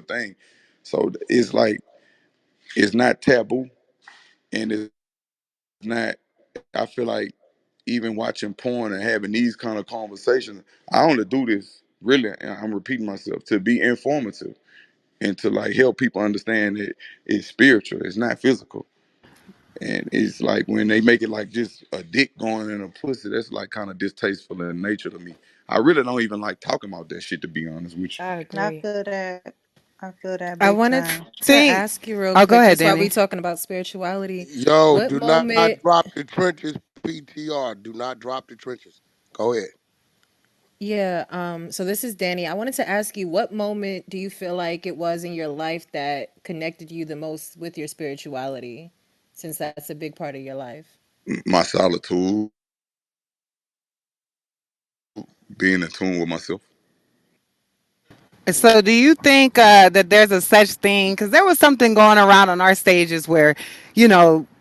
thing. So it's like it's not taboo, and it's not. I feel like even watching porn and having these kind of conversations, I only do this really, and I'm repeating myself, to be informative and to like help people understand that it's spiritual, it's not physical. And it's like when they make it like just a dick going in a pussy, that's like kind of distasteful in nature to me. I really don't even like talking about that shit, to be honest with you. I I agree. feel that. I feel that I big wanted time. to See, ask you real oh, go quick, ahead, just while we Danny. talking about spirituality, Yo, what do not moment drop the trenches, PTR. Do not drop the trenches. Go ahead. Yeah, so this is Danny. I wanted to ask you, what moment do you feel like it was in your life that connected you the most with your spirituality, since that's a big part of your life? My solitude, being in tune with myself. So, do you think that there's a such thing? Because there was something going around on our stages where,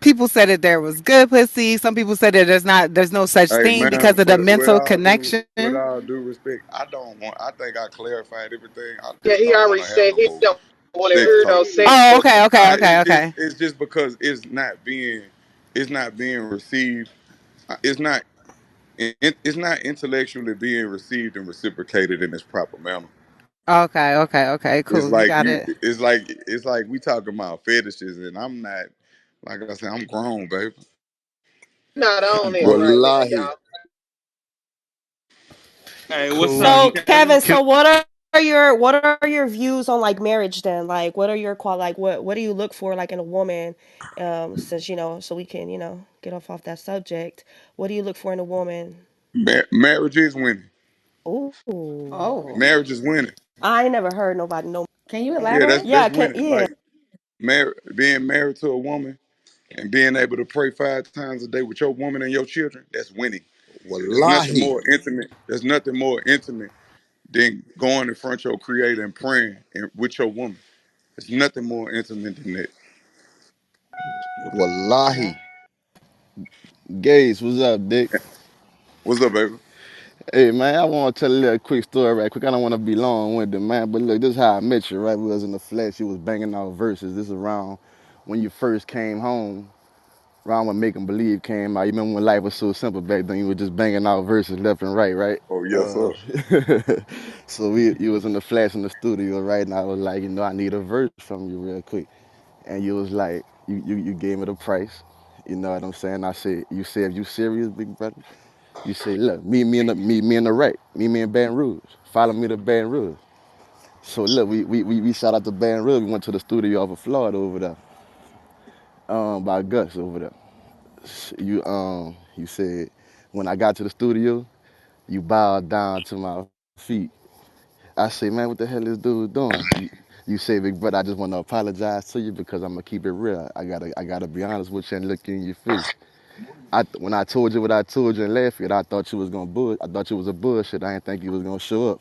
people said that there was good pussy. Some people said that there's no such Hey thing man, because of the mental connection. with all due respect, I don't want. I think I clarified everything. I Yeah, just he don't already want to have said no he more don't want to sex hear no talk with sex you. Oh, talk. okay, okay, okay, okay. It's just because it's not being received. It's not it's not intellectually being received and reciprocated in its proper manner. Okay, okay, okay, It's cool. You like got you. it. It's like we talking about fetishes, and I'm not. Like I said, I'm grown, baby. He not I'm on it grown. right now, Wallahi. y'all. Hey, what's up, Cool. So Kevin? Kevin, so what are your views on like marriage then? Like what are your like what do you look for like in a woman? Since so we can get off that subject. What do you look for in a woman? Marriage is winning. Ooh, Oh, Marriage is winning. I ain't never heard nobody know. can you Yeah, that's elaborate? that's Yeah, can winning. yeah. Like being married to a woman and being able to pray 5 times a day with your woman and your children. That's winning. There's nothing Wallahi. more intimate. There's nothing more intimate than going in front of your creator and praying with your woman. There's nothing more intimate than that. Wallahi. Gates, what's up, Dick? What's up, baby? Hey, man, I want to tell a little quick story right quick. I don't want to be long-winded, man, but look, this is how I met you, right? We was in the flesh. You was banging out verses. This is around when you first came home, around when Make 'em Believe came out. You remember when life was so simple back then? You were just banging out verses left and right, right? Oh yes, Uh, sir. so you was in the flash in the studio, right? And I was like, I need a verse from you real quick. And you was like, you gave me the price. You know what I'm saying? I said, you said, you serious, big brother? You say, look, meet me in the wreck, meet me in Baton Rouge, follow me to Baton Rouge. So look, we shot out to Baton Rouge. We went to the studio off of Florida over there, by Gus over there. You said when I got to the studio, you bowed down to my feet. I say, man, what the hell this dude doing? You say, big brother, I just want to apologize to you because I'm gonna keep it real. I gotta be honest with you and look you in your face. When I told you what I told you in Lafayette, I thought you was gonna bull. I thought you was a bullshit. I didn't think you was gonna show up.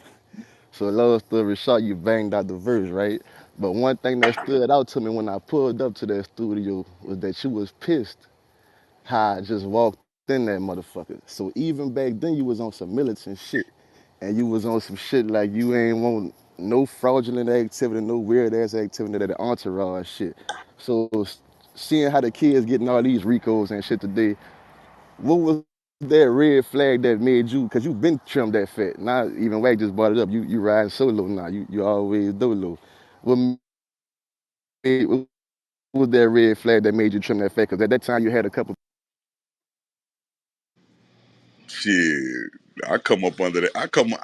So long story short, you banged out the verse, right? But one thing that stood out to me when I pulled up to that studio was that you was pissed how I just walked in that motherfucker. So even back then you was on some militant shit. And you was on some shit like you ain't want no fraudulent activity, no weird ass activity, that the entourage shit. So seeing how the kids getting all these Ricos and shit today, what was that red flag that made you? Cause you been trimmed that fat. Now even Wack just brought it up. You riding solo now. You always dolo. What was that red flag that made you trim that fat? Cause at that time you had a couple. Shit, I come up under that.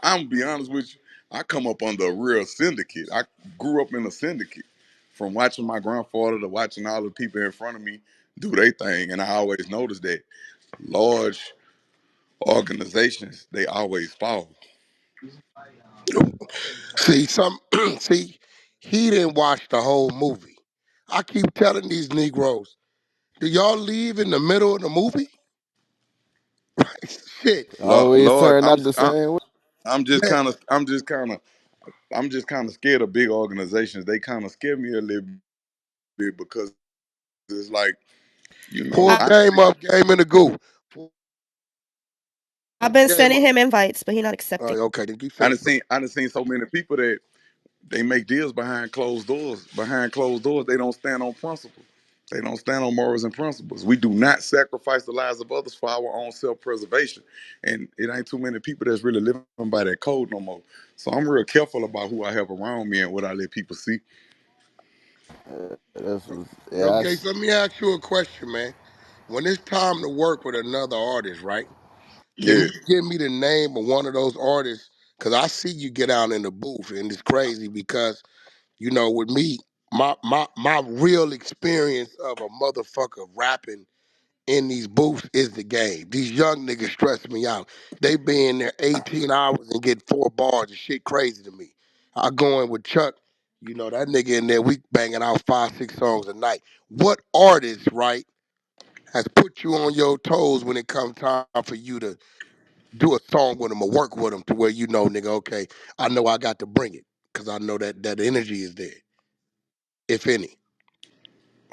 I'm be honest with you. I come up under a real syndicate. I grew up in a syndicate, from watching my grandfather to watching all the people in front of me do their thing, and I always noticed that large organizations, they always fall. See, see, he didn't watch the whole movie. I keep telling these Negroes, do y'all leave in the middle of the movie? Shit. Always Lord, turn out the same way. I'm just Man, kind of, I'm just kind of scared of big organizations. They kind of scare me a little bit because it's like, pull I game up, game in the goo. Pull I've been game sending up. him invites, but he not accepting. Okay, then keep I saying. done seen so many people that they make deals behind closed doors. Behind closed doors, they don't stand on principle. They don't stand on morals and principles. We do not sacrifice the lives of others for our own self-preservation. And it ain't too many people that's really living by that code no more. So I'm real careful about who I have around me and what I let people see. That's was, Yo, yeah. Gates, let me ask you a question, man. When it's time to work with another artist, right? Can Yeah. you give me the name of one of those artists? Because I see you get out in the booth, and it's crazy because, with me, my real experience of a motherfucker rapping in these booths is the game. These young niggas stress me out. They be in there 18 hours and get 4 bars and shit crazy to me. I go in with Chuck, that nigga in there, we banging out 5, 6 songs a night. What artist, right, has put you on your toes when it comes time for you to do a song with them or work with them to where nigga, okay, I know I got to bring it because I know that energy is there, if any.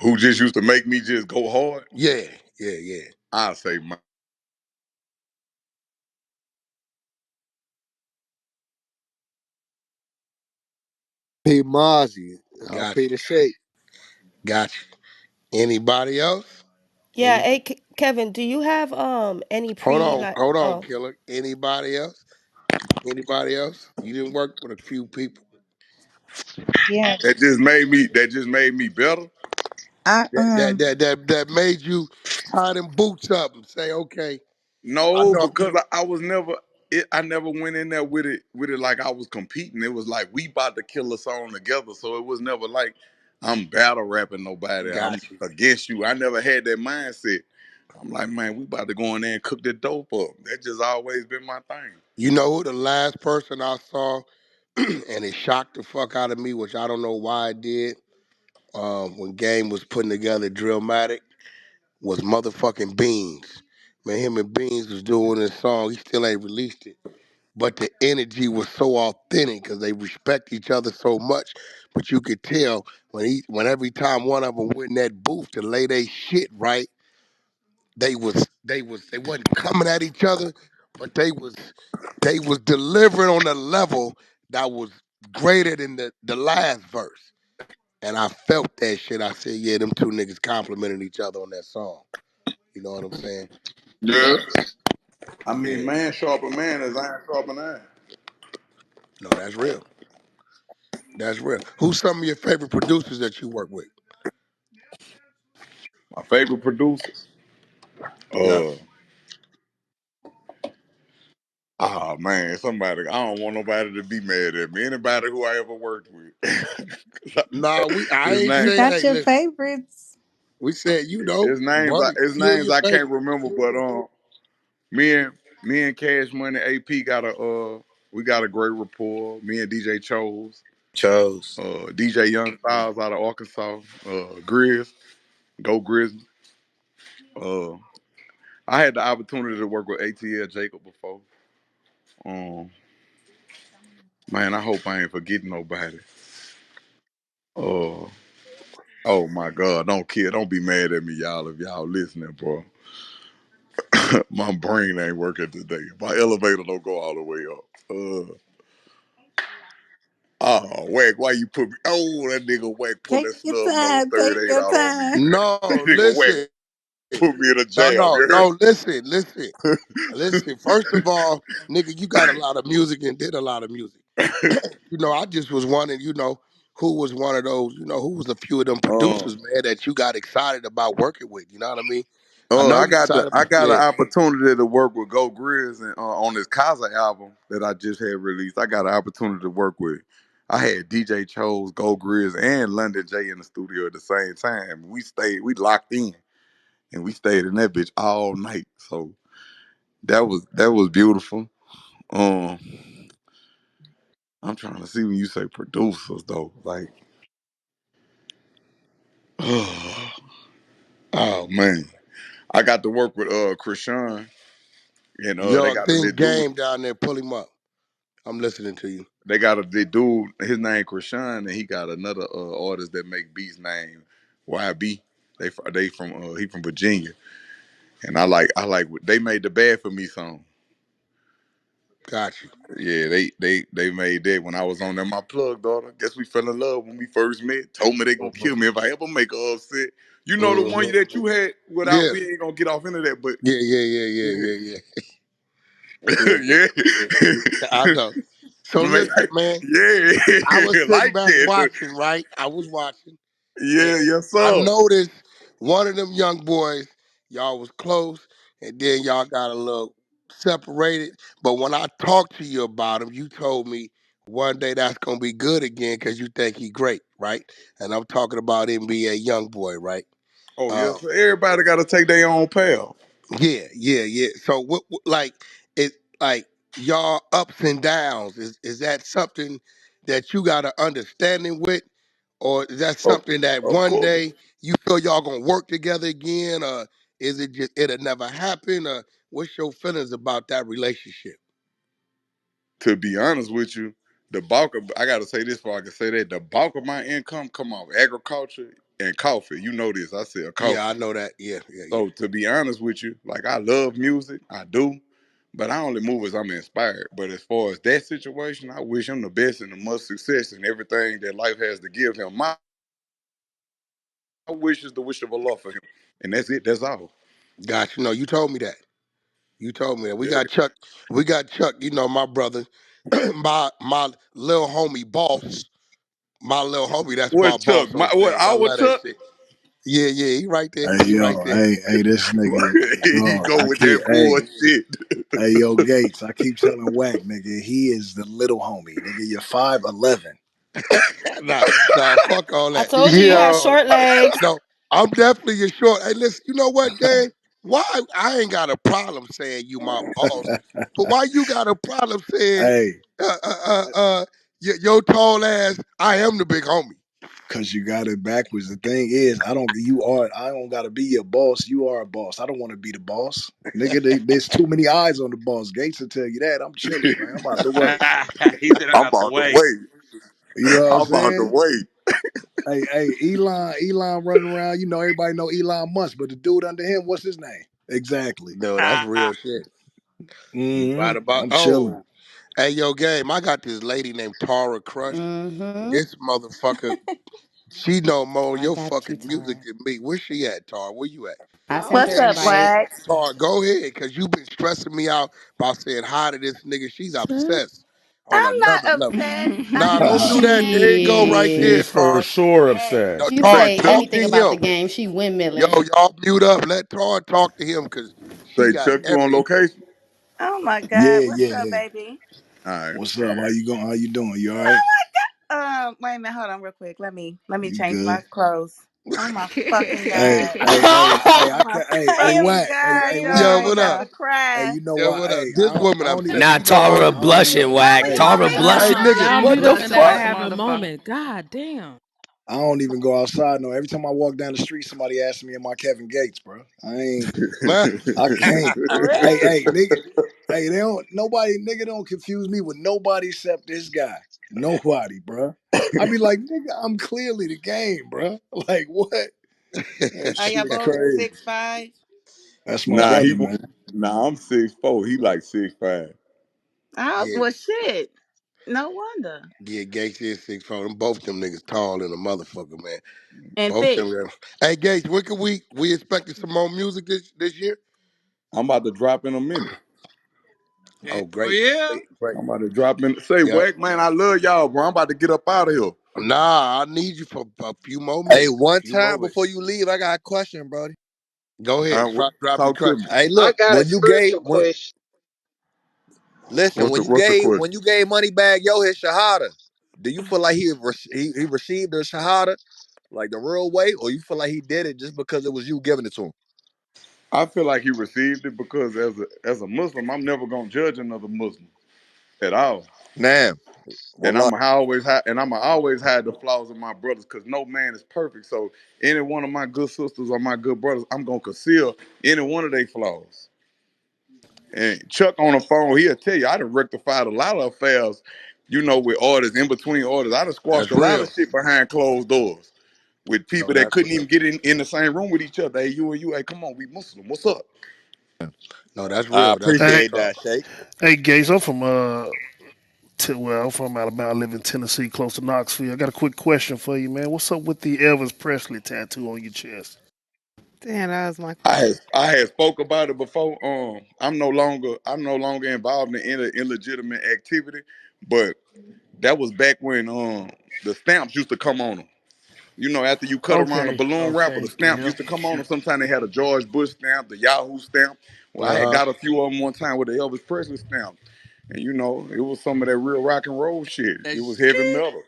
Who just used to make me just go hard? Yeah, yeah, yeah. I say my P. Mozzie, Got Peter Shake. you, got you. Anybody else? Yeah, Any? hey Kevin, do you have any Hold pre on, like hold on, oh killer. Anybody else? Anybody else? You didn't work with a few people Yeah. that just made me better. I that made you tie them boots up and say, okay, I No, know. because I was never I never went in there with it like I was competing. It was like we about to kill a song together. So it was never like I'm battle rapping nobody. I'm Got you. against you. I never had that mindset. I'm like, man, we about to go in there and cook the dope up. That just always been my thing. You know who the last person I saw, and it shocked the fuck out of me, which I don't know why it did. When Game was putting together Drillmatic, was motherfucking Beans. Man, him and Beans was doing this song. He still ain't released it. But the energy was so authentic because they respect each other so much. But you could tell when every time one of them went in that booth to lay their shit right, they wasn't coming at each other, but they was delivering on a level that was greater than the last verse. And I felt that shit. I said, yeah, them two niggas complimented each other on that song. You know what I'm saying? Yeah. I mean, Yeah. man sharper man is iron sharper iron. No, that's real. That's real. Who's some of your favorite producers that you work with? My favorite producers. Yeah. Uh oh man, somebody I don't want nobody to be mad at me. Anybody who I ever worked with. Nah, I his ain't you name say, got hey, your listen, favorites. we said, run, his kill names your I can't favorite. remember, but me and me and Cash Money AP got we got a great rapport. Me and DJ Chose, Chose. DJ Young Styles out of Arkansas, Grizz, Go Grizz. Uh, I had the opportunity to work with ATL Jacob before. Um, man, I hope I ain't forgetting nobody. Uh, oh my God, don't be mad at me, y'all, if y'all listening, bro. My brain ain't working today. My elevator don't go all the way up. Oh, Wack, why you put me? Oh, that nigga Wack put Take that your snub nose time. Take 38 your out on me. time. That No, nigga Wack listen. put me in a No, jam. no, You heard? no, listen. First of all, nigga, you got a lot of music and did a lot of music. I just was wondering, who was one of those, who was a few of them uh, producers, man, that you got excited about working with. You know what I mean? I know I you got excited I about, got an yeah. opportunity to work with Go Grizz and on this Kaza album that I just had released. I got an opportunity to work with. I had DJ Chose, Go Grizz, and London J in the studio at the same time. We locked in, and we stayed in that bitch all night. So that was beautiful. Um, I'm trying to see when you say producers though, like, oh man, I got to work with Krishan, and they Yo, got a thing little dude. game down there, pull him up. I'm listening to you. They got a the dude. His name Krishan, and he got another artist that make beats named YB. They from he from Virginia, and I like they made the Bad for Me song. Got you. Yeah, they made that when I was on there. My plug daughter. Guess we fell in love when we first met. Told me they gonna Hmm. kill me if I ever make her upset. You know the one Hmm. that you had without Yeah. we ain't gonna get off into that, but Yeah, yeah, yeah, yeah, yeah, yeah, yeah. Yeah, yeah. yeah, yeah. I know. So Make listen, man. I was yeah, sitting like back that. watching, right? I was watching, and Yeah, yes I sir. noticed one of them young boys, y'all was close, and then y'all got a little separated. But when I talked to you about him, you told me one day that's gonna be good again because you think he great, right? And I'm talking about him being a young boy, right? Oh Uh, yes, sir. Everybody got to take their own path. yeah, yeah, yeah. So like it, like y'all ups and downs, is that something that you got an understanding with, or is that Oh, something that of one course. day you feel y'all gonna work together again, or is it just it'll never happen, or what's your feelings about that relationship? To be honest with you, the bulk of I gotta say this before I can say that the bulk of my income come off agriculture and coffee. You know this. I said Yeah, I coffee. know that. Yeah, yeah, yeah. So to be honest with you, like I love music, I do, but I only move as I'm inspired. But as far as that situation, I wish him the best and the most success and everything that life has to give him. My wish is the wish of Allah for him, and that's it. That's all. Got you. No, you told me that. You told me that. We Yeah. got Chuck. We got Chuck. You know, my brother, my little homie boss. My little homie, that's my What Chuck? boss My on what? stage. I Our love that Chuck? shit. Yeah, yeah, he right there. Hey He right yo, there. this nigga, Here he dog. go with that bullshit. Hey yo, Gates. I keep telling Wack, nigga, he is the little homie, nigga. You're 5'11". nah, nah, fuck all I that. told you you had Yo, short legs. No, I'm definitely your short. Hey, listen, you know what, gang? Why I ain't got a problem saying you my boss, but why you got a problem saying, Hey, uh, uh, uh, uh, your tall ass? I am the big homie. cause you got it backwards. The thing is, I don't gotta be your boss. You are a boss. I don't want to be the boss, nigga. There's too many eyes on the boss. Gates will tell you that. I'm chilling, man. I'm out the way. he said I'm I'm out the about to way. wait. You know what I'm I'm about to saying? wait. Hey, Elon running around. You know, everybody know Elon Musk, but the dude under him, what's his name? Exactly. No, that's real shit. You right about? I'm chilling. Oh, hey, yo, game. I got this lady named Tara Crush. Mm-hmm. This motherfucker, she know more I your got you, fucking music Tara. than me. Where she at, Tara? Where you at? I sent What's her up, invite. Wax? Tar, go ahead, cause you been stressing me out by saying hi to this nigga. She's obsessed on I'm not another level. obsessed. I Nah, don't do that. There you go, right there, She's hey, for Tar. sure hey. No, obsessed. She Tar, Say say Chuck. talk anything to about the him. game. She Yo, windmilling. y'all mute up. Let Tar talk to him, cause she Say got Chuck. You on every. location? Oh my God, Yeah, what's yeah, up, yeah. baby? All right. What's All up? How right. you going? How you doing? You all Oh right? my God. Wait a minute, hold on, real quick. Let me You change my good? clothes. Oh my fucking Hey, God. hey, Oh I my can't. Hey, fucking Wack. God, Hey, y'all. Wack. Yo, I'm what about up? to Hey, cry. you know Yo, what? what up? Hey, This woman He, obsessed. Now You know Tara what? I don't even. blushing, he whack. only Hey, want Tara me Hey, blushing. nigga, Y'all to. what mute the up and let her fuck? have her Motherfucker. moment. God damn. I don't even go outside. No, every time I walk down the street, somebody asks me, "Am I Kevin Gates, bro?" I ain't. Man, I can't. Really? Hey, nigga. Hey, they don't. Nobody, nigga, don't confuse me with nobody except this guy. Nobody, bro. I be like, nigga, I'm clearly the game, bro. Like what? That Are y'all shit both crazy. 6'5"? That's my nah, brother, he. man. Nah, I'm 6'4". He like 6'5". Oh, yeah, well, shit. No wonder. yeah, Gates is 6'4". Them both them niggas tall and a motherfucker, man. And Both thick. them. Yeah. Hey, Gates, when can we expecting some more music this year? I'm about to drop in a minute. Oh, Oh great, yeah. great, great. I'm about to drop in. Say, Yep. Wack, man, I love y'all, bro. I'm about to get up out of here. Nah, I need you for a few more Hey, minutes. A one few more time minutes. before you leave, I got a question, brody. Go ahead, drop your Talk to question. me. Hey, I look, got a spiritual question. listen, What's the question? when you gave Moneybag Yo his shahada, do you feel like he received the shahada like the real way, or you feel like he did it just because it was you giving it to him? I feel like he received it because as a Muslim, I'm never gonna judge another Muslim at all. Now, And wallah. I'm always hide the flaws of my brothers because no man is perfect. So any one of my good sisters or my good brothers, I'm gonna conceal any one of their flaws. And Chuck on the phone, he'll tell you I done rectified a lot of affairs, with orders, in between orders. I done squashed That's a lot of real. shit behind closed doors with No, people that that's couldn't real. even get in the same room with each other. Hey, you and you, hey, come on, we Muslim. What's up? No, that's I real. That's real Hey, appreciate talk. that, Shake. hey, Gates. I'm from well, I'm from Alabama. I live in Tennessee, close to Knoxville. I got a quick question for you, man. What's up with the Elvis Presley tattoo on your chest? Damn, that was my I question. had I had spoke about it before. I'm no longer involved in any illegitimate activity, but that was back when the stamps used to come on them. After you cut around a Okay, balloon wrapper, the okay, stamp yeah. used to come on them. Sometimes they had a George Bush stamp, the Yahoo stamp. Well, I Uh had huh. got a few of them one time with the Elvis Presley stamp, and it was some of that real rock and roll shit. It was heavy metal.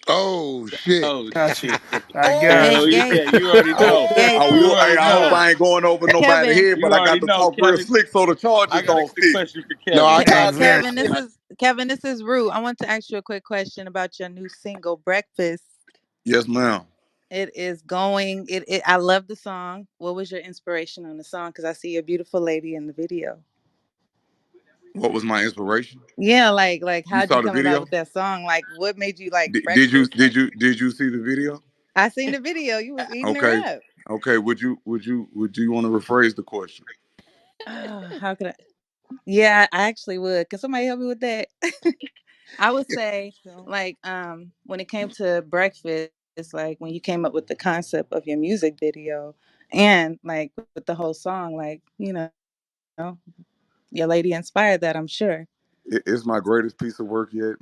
Oh shit. Oh Got you. shit. I Hey, got Oh you. yeah, Gates. you already I hope know. Gates. You I already hope know. I ain't going over nobody's Kevin. head, but You I got already to know, talk real Kevin. slick so the I charges got a don't quick stick. question for No, I Kevin. got you. Exactly. Kevin, this is Rue. I want to ask you a quick question about your new single, Breakfast. Yes, ma'am. It is going. I love the song. What was your inspiration on the song? Because I see a beautiful lady in the video. What was my inspiration? Yeah, like You how'd you saw the come about video? with that song? Like, what made you like Did you breakfast? did you did you see the video? I seen the video. You was eating her Okay. up. Okay. Would you want to rephrase the question? Oh, how could I? Yeah, I actually would. Can somebody help me with that? I would say, So, like, when it came to breakfast, like when you came up with the concept of your music video, and like with the whole song, like your lady inspired that. I'm sure. It's my greatest piece of work yet.